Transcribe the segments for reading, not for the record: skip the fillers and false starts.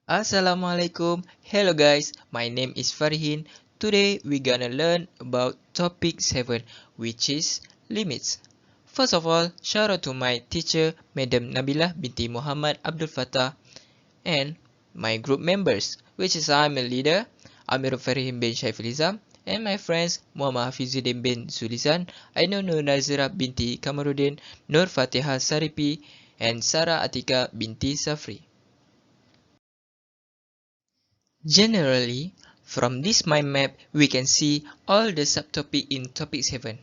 Assalamualaikum. Hello guys, my name is Farhin. Today we're gonna learn about topic 7, which is limits. First of all, shout out to my teacher, Madam Nabilah binti Muhammad Abdul Fattah, and my group members, which is I'm a leader, Amir Farhin bin Shaifilizam, and my friends Muhammad Hafizuddin bin Zulizan, Ainul Nur Nazira binti Kamaruddin, Nur Fatihah Saripi, and Sarah Atika binti Safri. Generally, from this mind map, we can see all the subtopic in topic 7.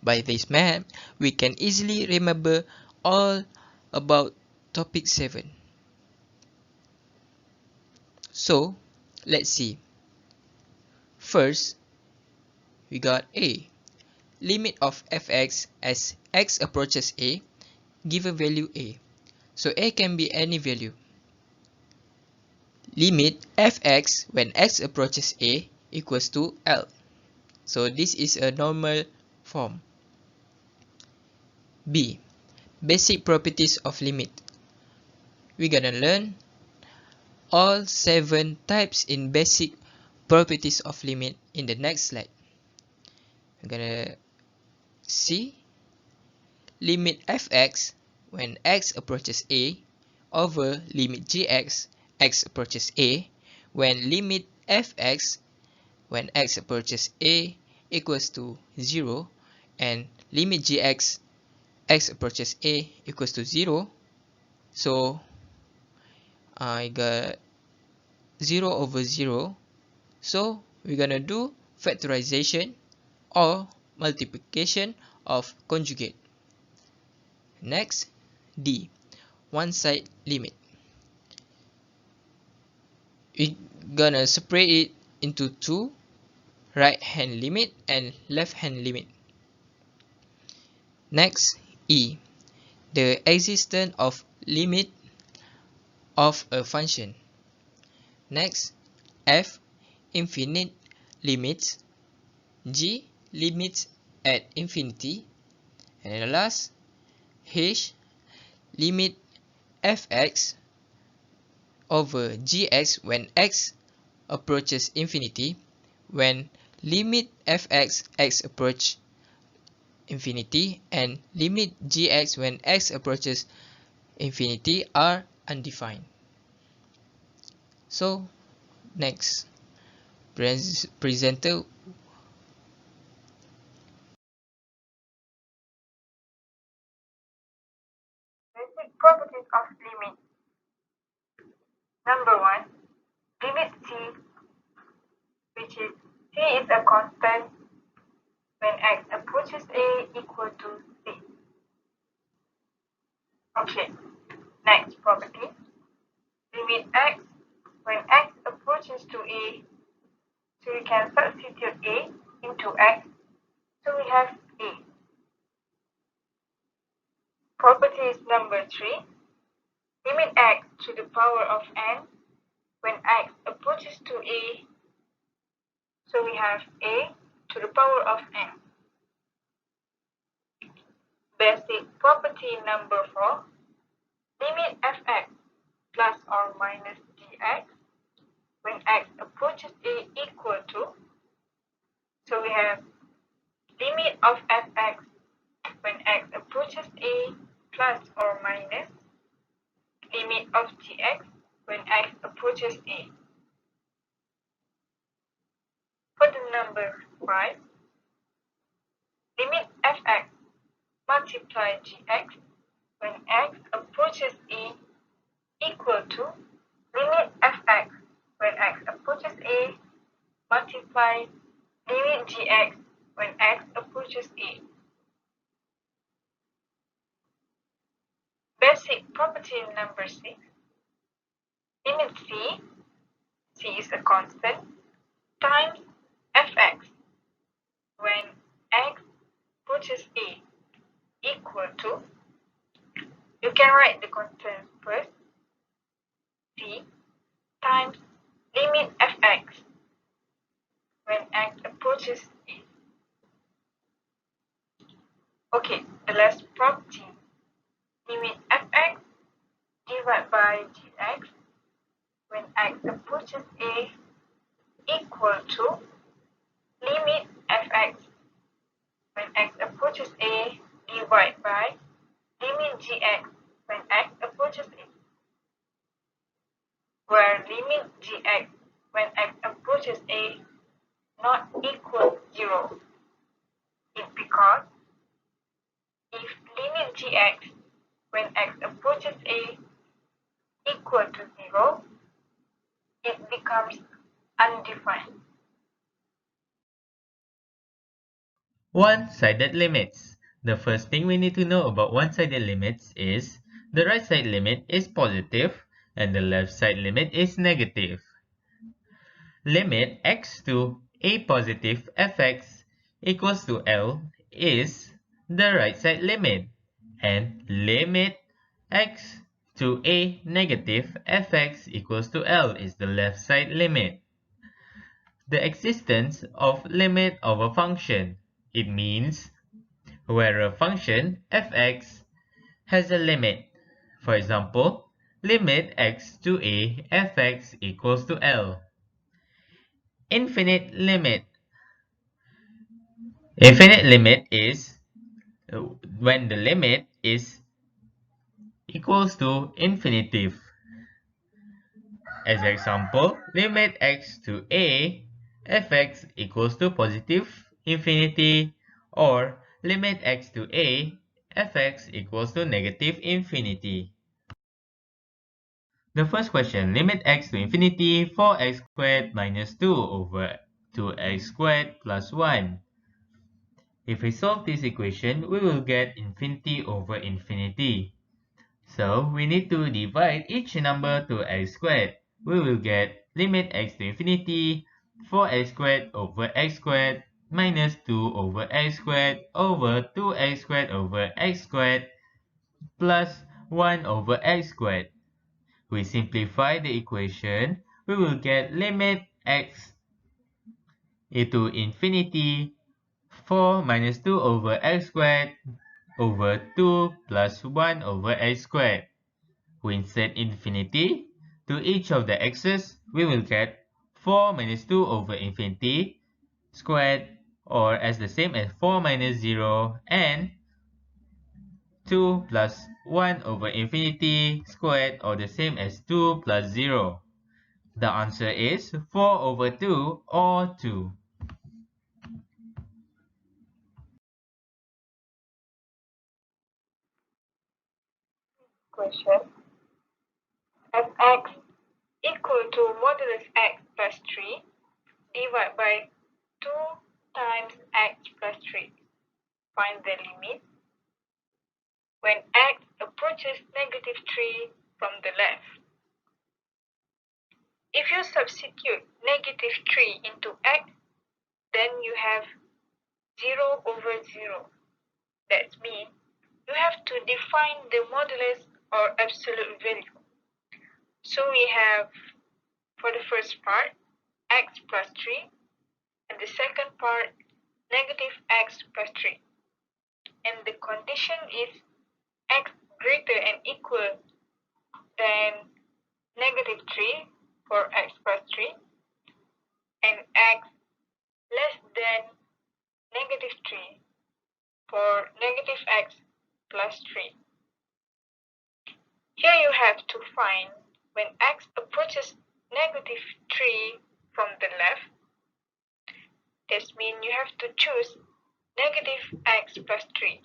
By this map, we can easily remember all about topic 7. So, let's see. First, we got A. Limit of fx as x approaches a, give a value a. So a can be any value. Limit fx when x approaches a equals to L. So this is a normal form. B. Basic properties of limit. We're gonna learn all 7 types in basic properties of limit in the next slide. We're gonna see limit fx when x approaches a over limit gx x approaches a when limit fx when x approaches a equals to 0 and limit gx x approaches a equals to 0. So I got 0 over 0. So we're gonna do factorization or multiplication of conjugate. Next, D. One-side limit. We're gonna separate it into two, right-hand limit and left-hand limit. Next, E. The existence of limit of a function. Next, F. Infinite limits. G. Limits at infinity. And then the last, H. Limit fx over gx when x approaches infinity when limit fx x approach infinity and limit gx when x approaches infinity are undefined. So next presenter. Basic properties of limit. Number 1, limit c, which is c is a constant when x approaches a equal to c. Okay, next property. Limit x when x approaches to a, so we can substitute a into x, so we have a. Property number 3. Limit x to the power of n when x approaches to a, so we have a to the power of n. Basic property number 4. Limit fx plus or minus dx when x approaches a equal to, so we have limit of fx when x approaches a plus or minus limit of dx when x approaches a. For the number 5, limit fx multiply gx when x approaches a equal to limit fx when x approaches a multiply limit gx when x approaches a. Basic property number 6. Limit c is a constant, times fx when x approaches a equal to, you can write the constant first, c times limit fx when x approaches a. Okay, the last property, limit fx divided by gx when x approaches a equal to limit fx when x approaches a divided by limit gx when x approaches a, where limit gx when x approaches a not equal 0. It's because if limit gx when x approaches a equal to 0, it becomes undefined. One-sided limits. The first thing we need to know about one-sided limits is the right side limit is positive and the left side limit is negative. Limit x to a positive fx equals to L is the right side limit, and limit x to a negative fx equals to L is the left side limit. The existence of limit of a function. It means where a function fx has a limit. For example, limit x to a fx equals to L. Infinite limit. Infinite limit is when the limit is equals to infinitive. As example, limit x to a fx equals to positive infinity, or limit x to a fx equals to negative infinity. The first question, limit x to infinity 4x squared minus 2 over 2x squared plus 1. If we solve this equation, we will get infinity over infinity. So we need to divide each number to x squared. We will get limit x to infinity 4x squared over x squared minus 2 over x squared over 2x squared over x squared plus 1 over x squared. We simplify the equation, we will get limit x into infinity 4 minus 2 over x squared over 2 plus 1 over x squared. We insert infinity to each of the x's, we will get 4 minus 2 over infinity squared, or as the same as 4 minus 0, and 2 plus 1 over infinity squared, or the same as 2 plus 0. The answer is 4 over 2 or 2. Question. Fx equal to modulus x plus 3 divided by 2 times x plus 3. Find the limit when x approaches negative 3 from the left. If you substitute negative 3 into x, then you have 0 over 0. That means you have to define the modulus or absolute value. So we have, for the first part, x plus 3, and the second part, negative x plus 3. And the condition is x greater and equal than negative 3 for x plus 3, and x less than negative 3 for negative x plus 3. Here you have to find when x approaches negative 3 from the left. This means you have to choose negative x plus 3.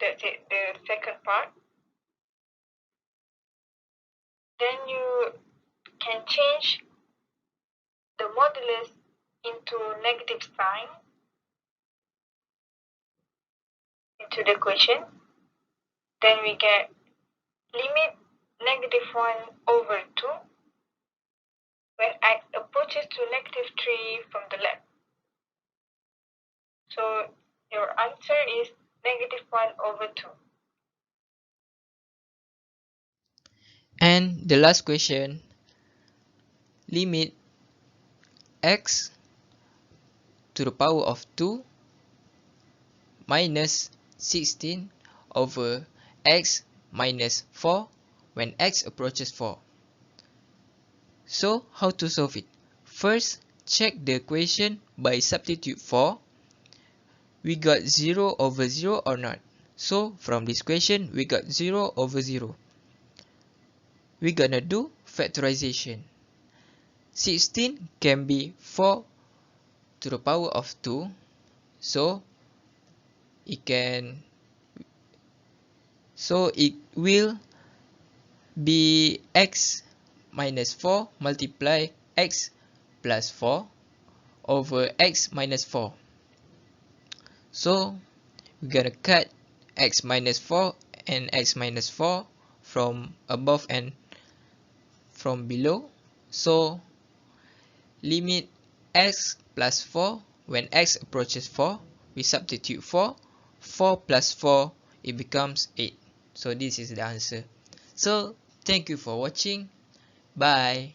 That's it, the second part. Then you can change the modulus into negative sign into the equation. Then we get limit negative 1 over 2 when x approaches to negative 3 from the left. So your answer is negative 1 over 2. And the last question, limit x to the power of 2 minus 16 over x minus 4 when x approaches 4. So how to solve it? First, check the equation by substitute 4. We got 0 over 0 or not? So from this equation, we got 0 over 0. We're gonna do factorization. 16 can be 4 to the power of 2. So it will be x minus 4 multiply x plus 4 over x minus 4. So we're gonna cut x minus 4 and x minus 4 from above and from below. So limit x plus 4, when x approaches 4, we substitute 4. 4 plus 4, it becomes 8. So this is the answer. So thank you for watching. Bye.